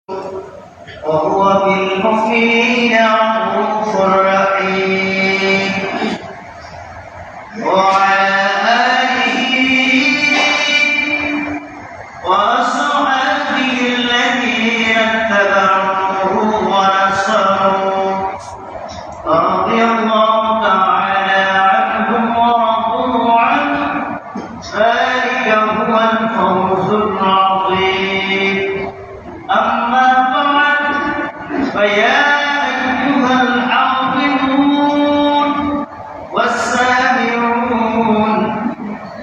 وهو بالمؤمنين رؤوف رحيم وعلى آله وأصحابه الذين اتبعوه ونصروه رضي الله تعالى عنهم ورضوا عنه ذلك هو الفوز العظيم. أما بعد فيا أيها الحاضرون والسامعون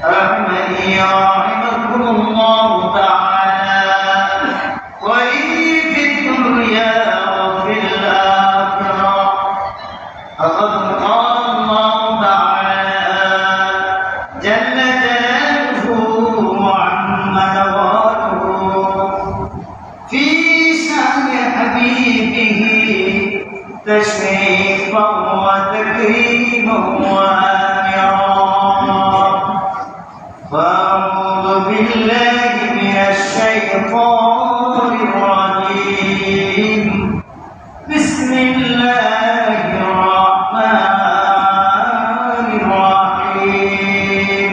رحمني رحمكم الله تعالى ولي في الدنيا وفي الآخرة. فقد قال الله تعالى جل جلاله وعم نواله في شأن حبيبه تشريفا وتكريما وآمرا. فأعوذ بالله من الشيطان الرجيم. بسم الله الرحمن الرحيم.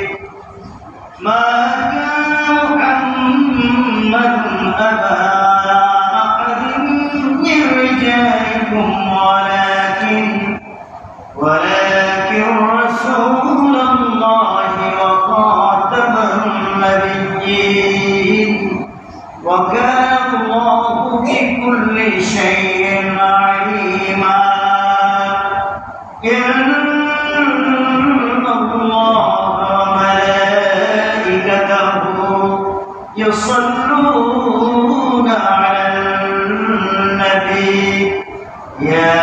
ما كان محمد أبا أحد من رجالكم ولكن رسول الله وخاتم النبيين وكان الله بكل شيء عليما. إن الله وملائكته يصلون على النبي يا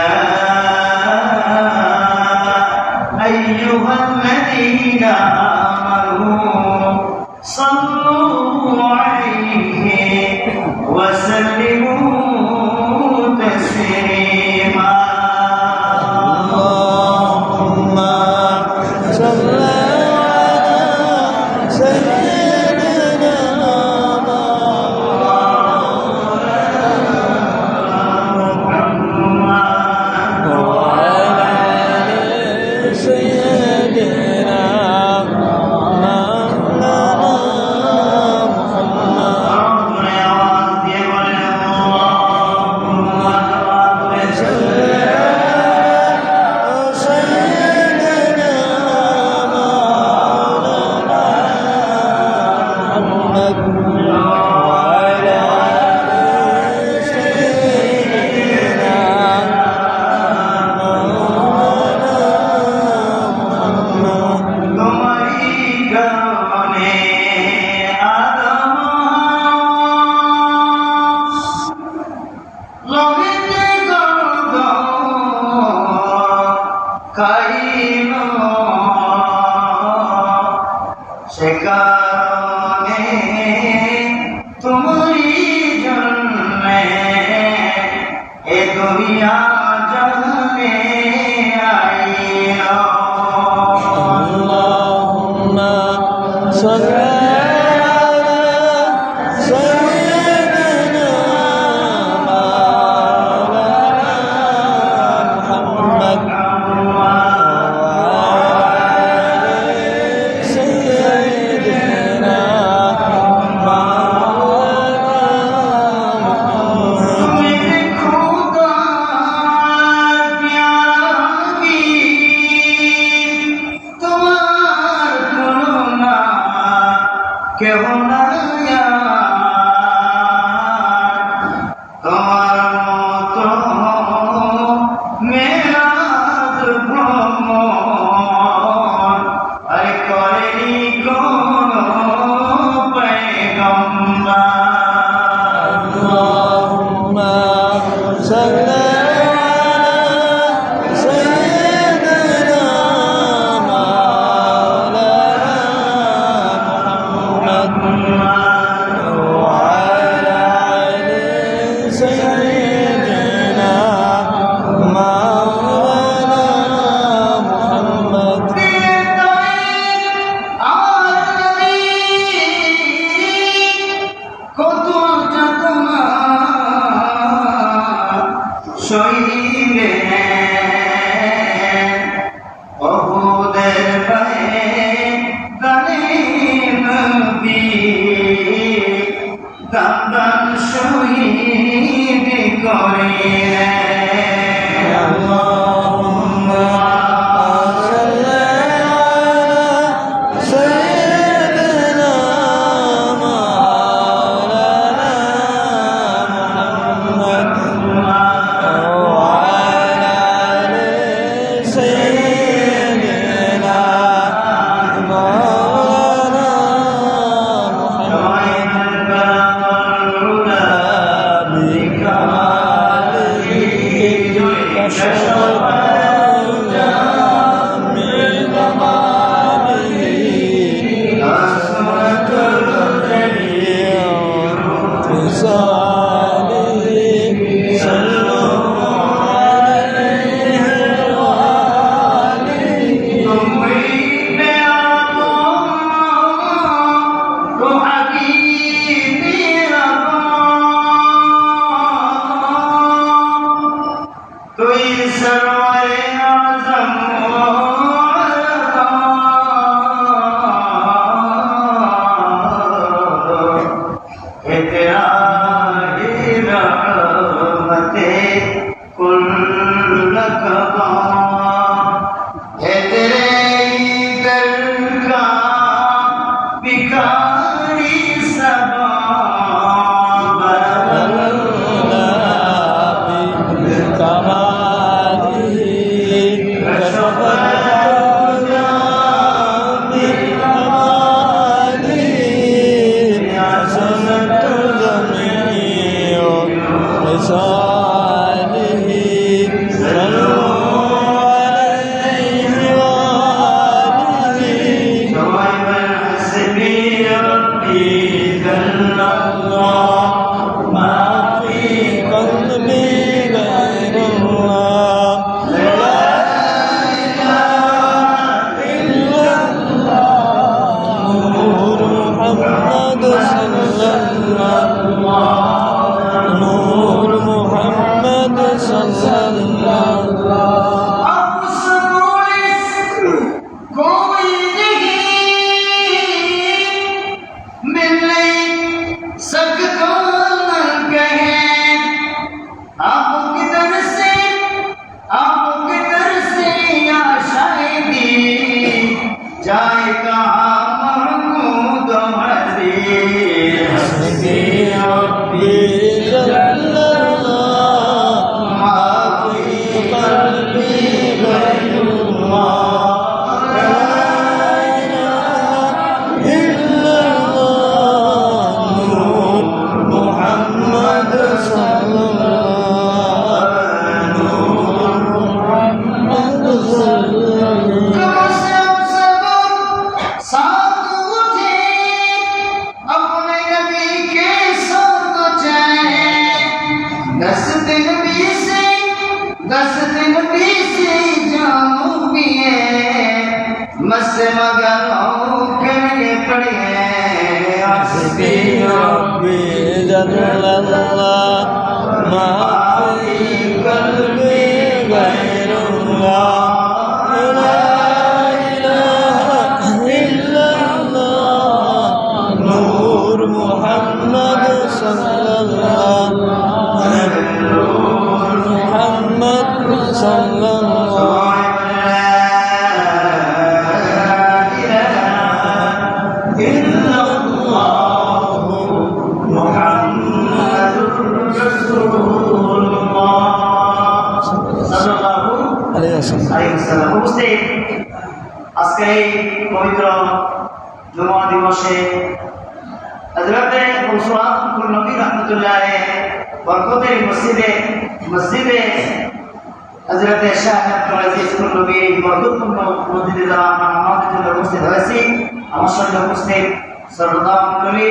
أيها الذين آمنوا صلوا عليه وسلموا تسليما. اللهم صل على سيدنا محمد وعلى آل سيدنا সে কারণে তোমারই জন্যে এ দুনিয়া জানে আইলো। আল্লাহুম্মা সাল্লি सरवर आज़म है तेरा ही रहमते कुल कबा है तेरे दर का भिखारी सबा আজকে এই পবিত্র জুমা দিবসে হযরতে মুসওয়াতুল নবী রাহমাতুল্লাহ আলাইহি বরকতের মসজিদে হযরতে শাহ আব্দুল আজিজ নবী বরকতপূর্ণ মসজিদে যারা আমাদের জন্য উপস্থিত হয়েছি আমার সঙ্গে উপস্থিত সর্বদামণ্ডলী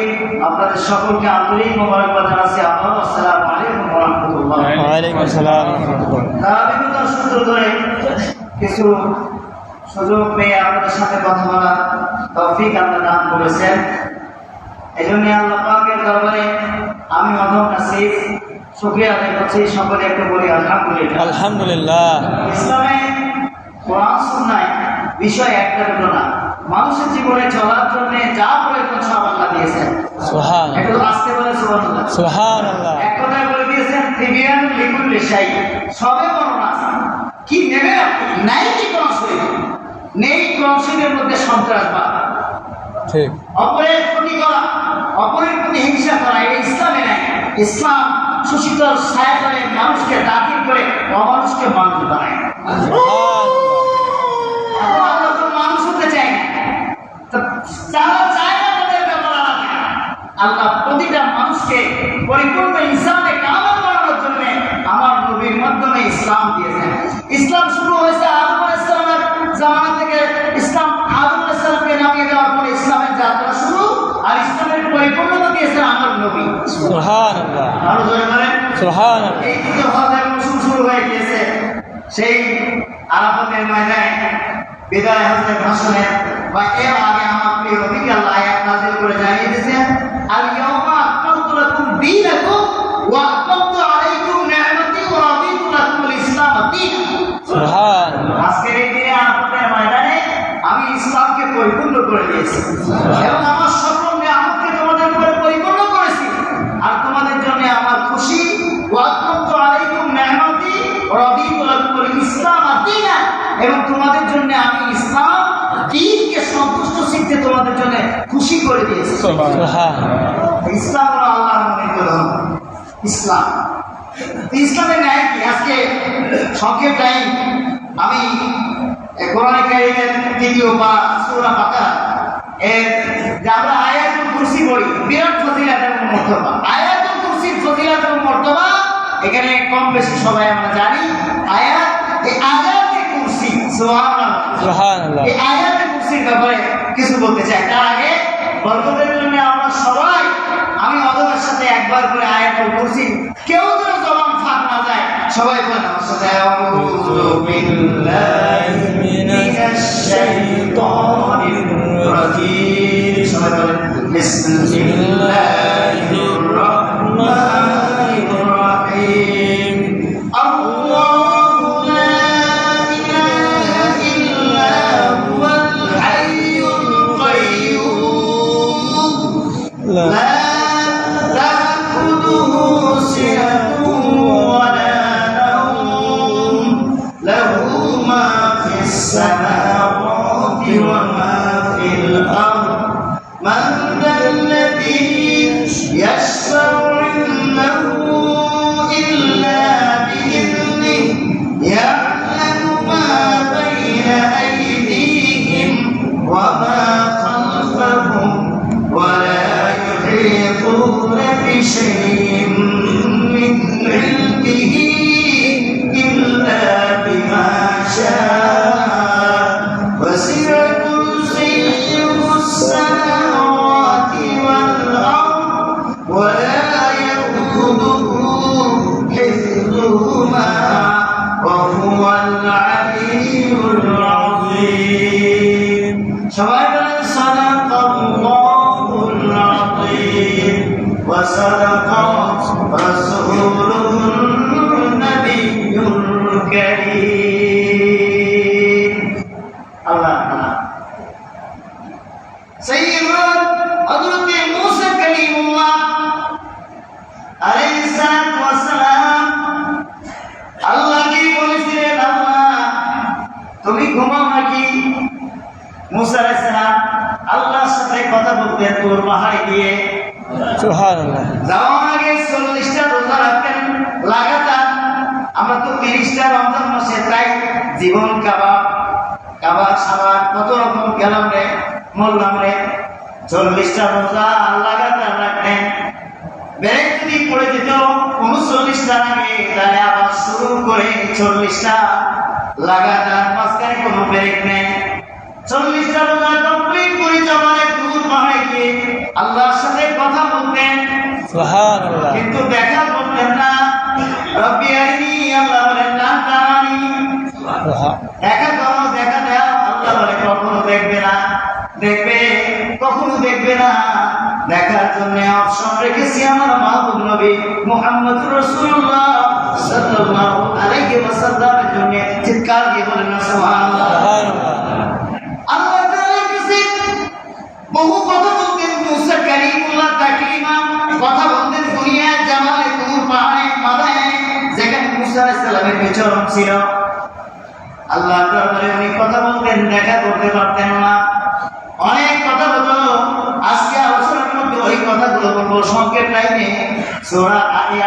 আপনাদের সকলকে আন্তরিক মোবারকবাদ জানাচ্ছি। আসসালামু আলাইকুম ওয়া রাহমাতুল্লাহ। ওয়া আলাইকুম আসসালাম। বিভিন্ন সূত্র ধরে কিছু সুযোগ পেয়ে আপনাদের সাথে কথা বলার তৌফিক আল্লাহ দান করেছেন। এই জন্য আল্লাহ পাকের দরবারে আমি অধম নাসিব শুকরিয়া আদায় করছি। সকলে একটু বলি আলহামদুলিল্লাহ। আলহামদুলিল্লাহ। ইসলামে কোরআন সুন্নাহ বিষয় একটা দুটো না, মানুষের জীবনে চলার জন্য যা প্রয়োজন সব আল্লাহ দিয়েছেন। সুবহানাল্লাহ। একটু আস্তে বলে সুবহানাল্লাহ। সুবহানাল্লাহ। এক কথায় বলে দিয়েছেন তিবিয়ান লিকুল্লি শাই, সবে বর্ণনা আছে। কি নেবে নাই কি কোন শরীর নেই, কোন শরীরের মধ্যে সন্ত্রাসবাদ, ঠিক, অপরের ক্ষতি করা, অপরের প্রতি হিংসা করা, এটা ইসলামে নাই। ইসলাম সুশীতল ছায়া করে মানুষকে দাখিল করে অমানুষকে মানুষ বানায়। আমরা তো মানুষ হতে চাই না, যারা চায় না তাদের ব্যাপার আলাদা। আল্লাহ প্রতিটা মানুষকে পরিপূর্ণ ইনসানে কামাল বানানোর জন্য আমার নবীর মাধ্যমে ইসলাম দিয়েছেন। ইসলাম শুরু হয়েছে আদম আলাইহিস সালামের জামানা থেকে। ইসলাম আদম আলাইহিস সালামকে নামিয়ে দেওয়ার পরে ইসলামের যাত্রা শুরু, আর ইসলামের পরিপূর্ণতা দিয়েছেন আমার নবী। সুবহানাল্লাহ। আরো জোরে বলেন সুবহানাল্লাহ। এই যে হজের মৌসুম শুরু হয়ে গিয়েছে, সেই আরাফাতের ময়দানে বিদায় হজের ভাষণে বা এর আগে আমার প্রিয় নবী আল্লাহ আয়াত নাযিল করে জানিয়ে দিয়েছেন, আল ইয়াউমা আকমালতু লাকুম দীনাকুম ওয়া আতমামতু আলাইকুম নি'মাতি ওয়া রাদিতু লাকুমুল ইসলাম দীন। এবং আমার সকল নিয়ামতকে তোমাদের উপরে পরিপূর্ণ করেছি। আর তোমাদের জন্য আমার খুশি, ওয়াতমামতু আলাইকুম নি'মাতি ওয়া রাদিতু লাকুমুল ইসলাম দীনান, এবং তোমাদের জন্য আমি ইসলাম দ্বীনকে সন্তুষ্ট চিত্তে তোমাদের জন্য খুশি করে দিয়েছি। ইসলাম হলো আল্লাহর মনোনীত ধর্ম। ইসলাম, ইসলামের ন্যায় কি? আজকে সংক্ষেপ টাইম আমি কোরআন কারীমের তৃতীয় পারা সূরা বাকারা এর যে আমরা আয়াতুল কুরসি পড়ি, বিরাট ফজিলত এবং মর্তবা। আয়াতুল কুরসির ফজিলত এবং মর্তবা এখানে কম বেশি সবাই আমরা জানি। আয়াত, এই আয়াতে কুরসি, সুবহানাল্লাহ, এই আয়াতে কুরসির ব্যাপারে কিছু বলতে চাই। তার আগে বরকতের জন্য আমরা সবাই, আমি অদবের সাথে একবার করে আয়াতুল কুরসি, কেউ যেন জবান ফাঁক না যায়, সবাই বলেন আমার সাথে, আউযু বিল্লাহি মিনাশ শাইতানির রাজিম। সবাই বলেন বিসমিল্লাহির রাহমানির রাহিম। আল্লাহু লা ইলাহা ইল্লা হুয়াল হাইয়ুল কাইয়্যুম লা السماوات وما في الأرض من ذا الذي يشفع عنده إلا بإذنه يعلم ما بين أيديهم وما خلفهم ولا يحيطون بشيء من علمه إلا بما شاء وسع كرسيه السماوات والأرض ولا يؤوده حفظهما وهو العلي العظيم. صدق الله العظيم وصدق رسوله النبي الكريم. الله سيدنا حضرت موسى كليم الله عليه الصلاة والسلام আল্লাহকে বলেছিলেন, আল্লাহ তুমি ঘুমাও নাকি? মুসা আলাইহিস সালাম আল্লাহর সাথে কথা বলতে তুর পাহাড়ে গিয়ে সুবহানাল্লাহ যাওয়ার আগে 40টা রোজা রাখতেন লাগাতার। আমরা তো 30টা রমজান মাসে তাই জীবন কাবা সাবান কত রকম গেলাম রে, মরলাম রে। 40টা রোজা লাগাতার রাখতেন। ব্রেক যদি পড়ে যেত 39টার আগে, তাহলে আবার শুরু করে 40টা লাগাতার, মাঝখানে কোনো ব্রেক নেই। 40টা রোজা কমপ্লিট করে যাওয়ার দূর পাহাড়ে গিয়ে আল্লাহর সাথে কথা বলতেন, সুবহানাল্লাহ, কিন্তু দেখা করতেন না। রব্বি আরিনি, আল্লাহ বলেন না তারানি, দেখা করো, দেখা দাও। আল্লাহ বলে কখনো দেখবে না, দেখবে কখনো দেখবে না। দেখার জন্য অপশন রেখেছি আমার মাহবুব নবী মুহাম্মদ রাসূলুল্লাহ সাল্লাল্লাহু আলাইহি ওয়াসাল্লামের জন্য। চিৎকার দিয়ে বলেন না সুবহানাল্লাহ। আল্লাহ তাআলার কাছে বহু কথা বলতেন মুসা কালিমুল্লাহ তাকলিমা, কথা বলতেন দুনিয়ার জামালে তুর পাহাড়ে মাদায়ে, যেখানে মুসা আলাইহিস সালামের বিচরণ ছিল। আল্লাহর দরবারে উনি কথা বলতেন, দেখা করতে পারতেন না। অনেক কথা হলো, আজকে আলোচনার মধ্যে ওই কথাগুলো বলবো সংক্ষেপ টাইমে। সূরা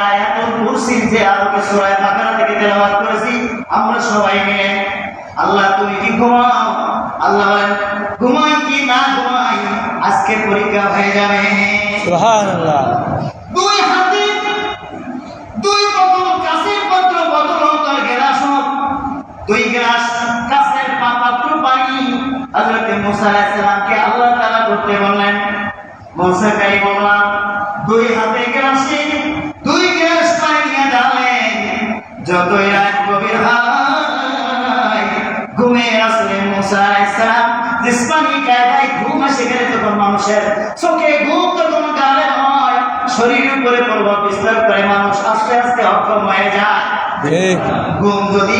আয়াতুল কুরসির যে আলোকে সূরা বাকারা থেকে তেলাওয়াত করেছি আমরা সবাই মিলে, আল্লাহ তুমি কি ঘুমাও? আল্লাহ বলেন ঘুমাই কি না ঘুমাই, আজকে পরীক্ষা হয়ে যাবে। সুবহানাল্লাহ। দুই হাতে দুই বোতল কাঁচের পাত্র, বোতল তার গ্লাস, দুই গ্লাস কাঁচের পাত্র পানি হযরত মুসা আলাইহিস সালামকে আল্লাহ তাআলা করতে বললেন। মুসা কালিমুল্লাহ দুই হাতে গ্লাসে দুই গ্লাস পানি নিয়ে ঢালেন। যতই রাত গভীর হয়, ঘুমে আসলে মুসা আলাইহিস সালাম জিসমানি কায়দায় ঘুম আসে গেলে তখন মানুষের চোখে ঘুম তখন গালে হয়, শরীরের উপরে প্রভাব বিস্তার করে, মানুষ আস্তে আস্তে অক্ষম হয়ে যায়। ঘুম যদি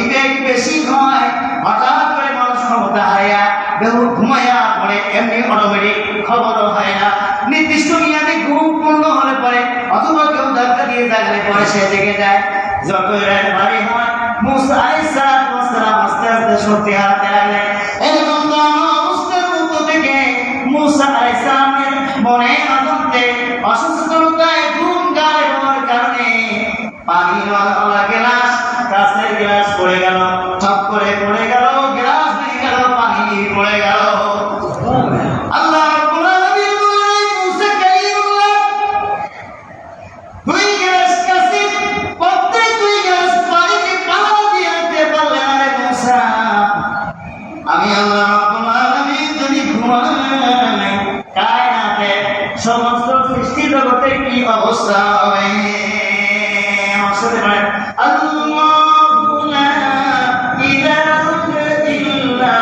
বেশি হয়, হঠাৎ করে মানুষ ক্ষমতা হারাইয়া বেহু ঘুমাইয়া পড়ে এমনি অটোমেটিক খবর হয় না। নির্দিষ্ট মেয়াদে ঘুম পূর্ণ হলে পরে অথবা কেউ ধাক্কা দিয়ে জাগলে পরে সে জেগে যায়। যতই রাত ভারী হয় মুসা আলাইহিস সালাম আস্তে আস্তে শক্তি হারাতে লাগলেন। এরকম অবস্থার মধ্য থেকে মুসা আলাইহিস সালামের মনে আনন্দে অসুস্থতায় ঘুম গালে হওয়ার কারণে পানি ওয়ালা গ্লাস, কাঁচের গ্লাস পড়ে গেল, ঠক করে পড়ে গেল, গ্লাস ভেঙে গেল, পানি পড়ে গেল। আল্লাহ রাব্বুল আলামিন বলেন, মুসা কালিমুল্লাহ, তুই গ্লাস কাছে প্রত্যেক তুই গ্লাস পানিতে পালা দিয়ে আনতে পারলে না রে মুসা। আমি আল্লাহ রাব্বুল আলামিন যদি ঘুমাই কায়নাতে সমস্ত সৃষ্টি জগতের কি অবস্থা হবে? আল্লাহু লা ইলাহা ইল্লা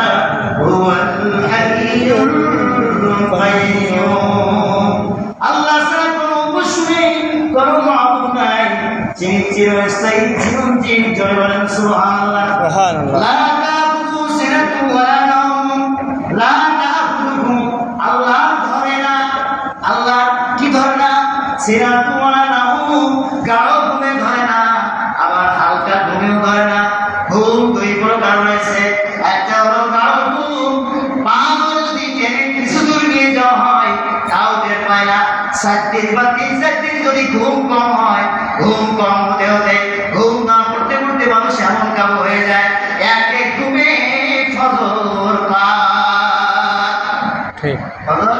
হুয়াল হাইয়ুল কাইয়্যুম। আল্লাহ ছাড়া কোনো উপাস্য নেই, কোনো মাবুদ নাই, যিনি চিরস্থায়ী চিরঞ্জীব। জয় বলেন সুবহানাল্লাহ। লা তাখুযু সিনাতু ওয়ালা নাওম, লা তাখুযু, আল্লাহ ধরে না। আল্লাহ কি ধরে না? সিনাতু ওয়ালা নাওম, গাঢ় ঘুমে ধরে না, আবার হালকা ঘুমেও ধরে না। ঘুম দুই প্রকার রয়েছে। একটা হলো গাঢ় ঘুম, পা যদি টেনে কিছু দূর নিয়ে যাওয়া হয় তাও টের পায় না। 7 দিন বা 3-4 দিন যদি ঘুম কম হয়, ঘুম কম হতে হতে ঘুম না পড়তে পড়তে মানুষ এমন কাবু হয়ে যায় এক এক ঘুমে ফজর পায়। ঠিক ফজর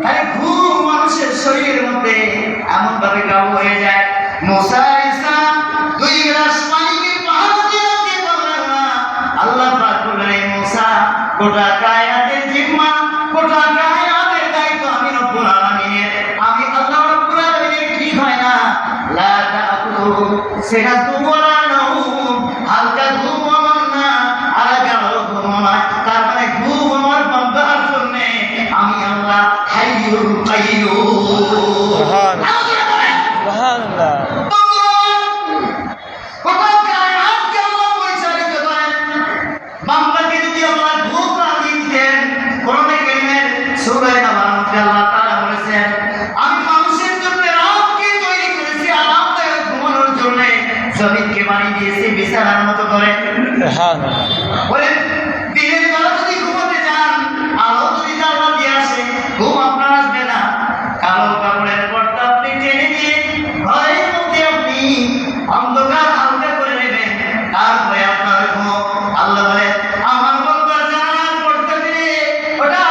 খালি ঘুম মানুষের শরীরের মধ্যে এমন ভাবে কাবু হয়ে যায়। মুসা আলাইহিস সালাম 2 গ্লাস পানিকে পাহাড় দিয়ে রাখতে পারলেন না। আল্লাহ পাক বললেন, মুসা, গোটা কায়নাতের জিম্মা, গোটা কায়নাতের দায়িত্ব আমি রব্বুল আলামিনের। আমি আল্লাহ রব্বুল আলামিনের কি হয় না? লা তাকুলু সিনাতু ওয়ালা নাওম, হালকা ঘুম আমার না, আর গাঢ় ঘুম আমার। তার মানে ঘুম আমার বান্দার জন্য আমি আল্লাহ হাইয়ুল কাইয়্যুম। সুবহানাল্লাহ। আমি মানুষের জন্য রাতকে তৈরি করেছি আরামদায়ক ঘুমানোর জন্য, জমিনকে বানিয়ে দিয়েছি বিছানার মতো করে। বলেন, দিনের বেলা যদি ঘুমাতে যান, আলো যদি জানলা দিয়ে আসে, ঘুম আপনার আসবে না। কালো কাপড়ের পর্দা আপনি টেনে দিয়ে ঘরের মধ্যে আপনি অন্ধকার হালকা করে নেবেন, তারপরে আপনার ঘুম। আল্লাহ বলেন, আমার বান্দার জানালার পর্দা দিয়ে ওটা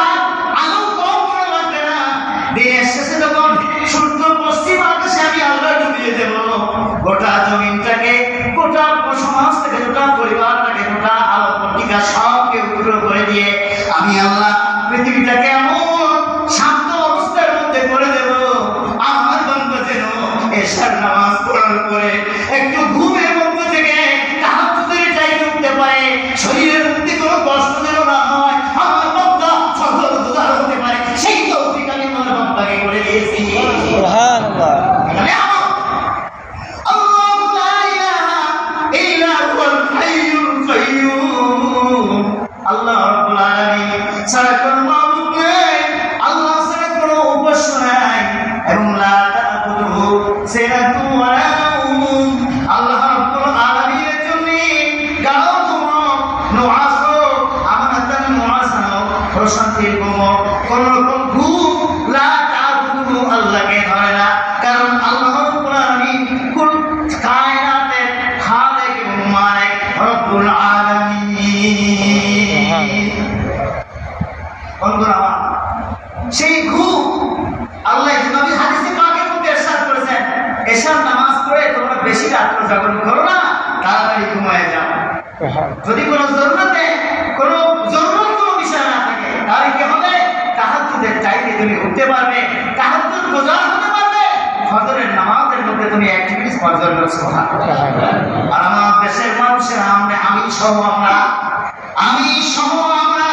আলো কম করে লাগবে না। দিনের শেষে যখন সূর্য পশ্চিম আকাশে আমি আল্লাহ ডুবিয়ে দেব, গোটা জমিনটাকে, গোটা সমাজটাকে, গোটা পরিবারটাকে, গোটা আলো পত্রিকা সবকে উগ্র করে দিয়ে আমি আল্লাহ পৃথিবীটাকে এমন শান্ত অবস্থার মধ্যে করে দেব, আমার বান্দা যেন এশার নামাজ পড়ার পরে একটু ঘুমের মধ্যে থেকে তাহাজ্জুদের টাইমে উঠতে পারে, শরীরের মধ্যে কোনো কষ্ট যেন না হয়, আমার বান্দা ফজর গুজার হতে পারে, সেই তৌফিক আমি আমার বান্দাকে করে দিয়েছি। সুবহানাল্লাহ। আল্লাহু লা ইলাহা ইল্লা হুয়াল হাইয়ুল কাইয়্যুম। আল্লাহ রাব্বুল আলামিন ছাড়া কোনো মাবুদ নেই, আল্লাহ ছাড়া কোনো উপাস্য নাই। এবং লা তাকুলু সিনাতু ওয়ালা নাওম, আল্লাহ রাব্বুল আলামিনের জন্য গাঢ় ঘুম, নুআস, আমানাতান নুআস, প্রশান্তির ঘুম, কোন রকম ঘুম লা তাকুলু আল্লাহকে ধরে না। কারণ আল্লাহ রাব্বুল আলামিন কুল কায়নাতের খালিক এবং মালিক রব্বুল আলামিন। বন্ধুরা, সেই ঘুম আল্লাহ নবী হাদিসে পাকের মধ্যে ইরশাদ করেছেন, এশার নামাজ পড়ে তোমরা বেশি রাত্র জাগরণ করো না, তাড়াতাড়ি ঘুমায় যাও। যদি কোনো জরুরত কোনো বিষয় না থাকে, তাহলে কি হবে? তাহাজ্জুদের চাইতে তুমি উঠতে পারবে, তাহাজ্জুদ গুজার হতে পারবে, ফজরের নামাজের মধ্যে তুমি অ্যাক্টিভিটিস ফজর করো। সুবহানাল্লাহ। আর আমার দেশের মানুষের আমি সহ আমরা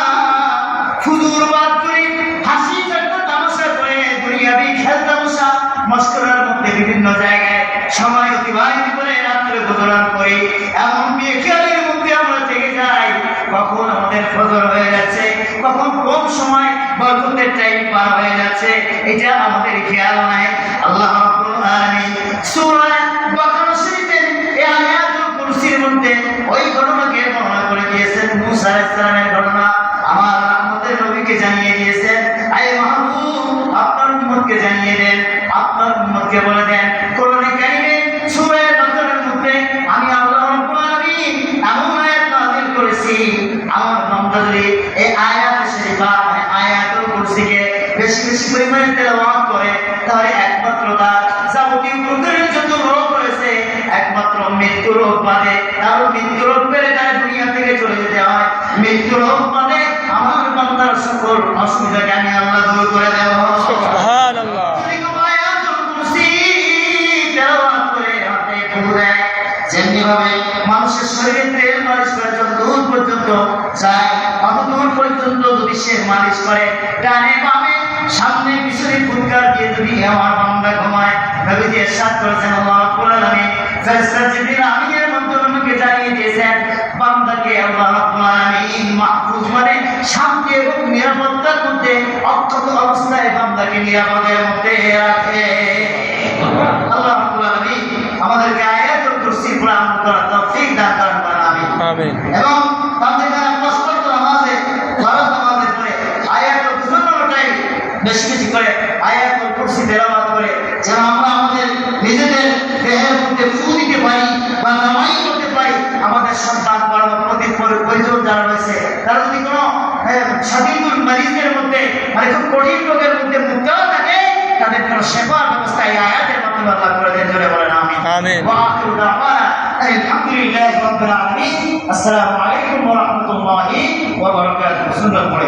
ফুজুরবাদ করি, হাসি ঠাট্টা তামাশা করে, দুনিয়াবি খেল তামাশা মস্করার মধ্যে বিভিন্ন জায়গায় সময় অতিবাহিত করে রাত্রে গুজরান করি। এমন বিয়ে খেয়ালের মধ্যে আমরা থেকে যাই, কখন আমাদের ফজর হয়ে যাচ্ছে, কখন কোন সময় বরকতের টাইম পার হয়ে যাচ্ছে, এটা আমাদের খেয়াল নাই। আল্লাহ রাব্বুল আলামিন সূরা বাকারা শরীফের এই আয়াতুল কুরসির মধ্যে ওই ঘটনাকে বর্ণনা করে দিয়েছেন, মূসা আলাইহিস সালামের ঘটনা। আমার রহমতের নবীকে জানিয়ে দিয়েছেন, আয় মাহবুব আপনার উম্মতকে জানিয়ে দেন, আপনার উম্মতকে বলে দেন কোরআনে কারিমে সূরা বাকারার মধ্যে আমি আল্লাহ রাব্বুল আলামিন এমন আয়াত নাযিল করেছি, আমার বান্দা যদি এই আয়াত শরীফা মানে আয়াতুল কুরসিকে বেশি বেশি পরিমাণে তেলাওয়াত করে তাহলে একমাত্র তার যাবতীয় প্রকারের যত রোগ রয়েছে, একমাত্র মৃত্যু রোগ বাদে, কারণ মৃত্যু রোগ পেলে তার দুনিয়া থেকে চলে যেতে হয়, মৃত্যু রোগ বাদে আমার বান্দার সকল অসুবিধাকে আমি আল্লাহ দূর করে দেব। সুবহানাল্লাহ। আয়াতুল কুরসি তেলাওয়াত করে হাতে ফুল দেয়, যেমনিভাবে মানুষের শরীরে তেল মালিশ করে যত দূর পর্যন্ত যায়, অত দূর পর্যন্ত যদি সে মালিশ করে ডানে বামে সামনে পিছনে ফুৎকার দিয়ে যদি আমার বান্দা ঘুমায়, নবীজি ইরশাদ করেছেন আল্লাহ রাব্বুল আলামিন ফেরেশতা জিবরিল আমিনের মাধ্যমে আমাকে জানিয়ে দিয়েছেন বান্দাকে আল্লাহ রাব্বুল আলামিন মাহফুজ মানে শান্তি এবং নিরাপত্তার মধ্যে অক্ষত অবস্থায় বান্দাকে নিরাপদের মধ্যে রাখে। আল্লাহ রাব্বুল আলামিন আমাদেরকে আয়াতুল কুরসি কোরআন করার তৌফিক দান করেন, আমিন। এবং বান্দাকে পাঁচ ওয়াক্ত নামাজে ফরজ নামাজের পরে আয়াতুল কুরসিটাই বেশি বেশি করে আয়াতুল কুরসি তেলাওয়াত করে যেন আমরা আমাদের নিজেদের দেহের মধ্যে ফু দিতে পারি বা নামাজ করতে পারি, আমাদের সন্তান পরবর্তী পরিজন যারা রয়েছে তারা যদি কোনো শাদীদুল মারিজের মধ্যে মানে খুব কঠিন রোগের মধ্যে মুক্তাও থাকে, তাদের কোনো সেবার ব্যবস্থা এই আয়াতের মাধ্যমে আল্লাহ করে দেন। জোরে বলেন আমিন। ওয়া আখিরু দাওয়ানা আলহামদুলিল্লাহি রাব্বিল আলামিন। আসসালামু আলাইকুম ওয়া রাহমাতুল্লাহি ওয়া বারাকাতুহু। সুন্নাত পড়ে